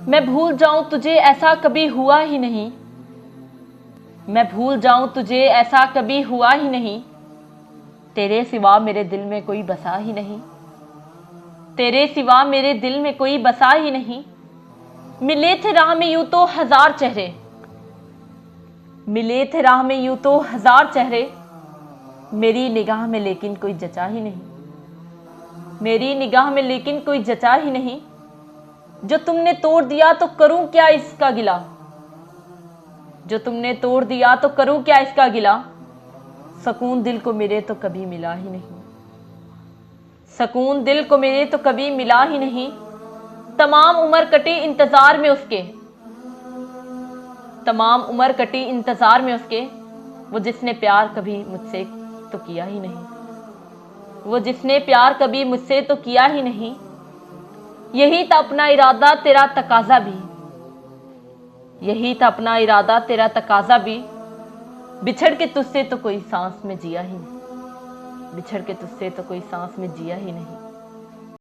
मैं भूल जाऊं तुझे ऐसा कभी हुआ ही नहीं। मैं भूल जाऊं तुझे ऐसा कभी हुआ ही नहीं। तेरे सिवा मेरे दिल में कोई बसा ही नहीं। तेरे सिवा मेरे दिल में कोई बसा ही नहीं। मिले थे राह में यूं तो हजार चेहरे। मिले थे राह में यूं तो हजार चेहरे। मेरी निगाह में लेकिन कोई जचा ही नहीं। मेरी निगाह में लेकिन कोई जचा ही नहीं। जो तुमने तोड़ दिया तो करूं क्या इसका गिला। जो तुमने तोड़ दिया तो करूं क्या इसका गिला। सकून दिल को मेरे तो कभी मिला ही नहीं। सकून दिल को मेरे तो कभी मिला ही नहीं। तमाम उम्र कटी इंतजार में उसके। तमाम उम्र कटी इंतजार में उसके। वो जिसने प्यार कभी मुझसे तो किया ही नहीं। वो जिसने प्यार कभी मुझसे तो किया ही नहीं। यही था अपना इरादा तेरा तकाजा भी। यही था अपना इरादा तेरा तकाजा भी। बिछड़ के तुझसे तो कोई सांस में जिया ही नहीं। बिछड़ के तुझसे तो कोई सांस में जिया ही नहीं।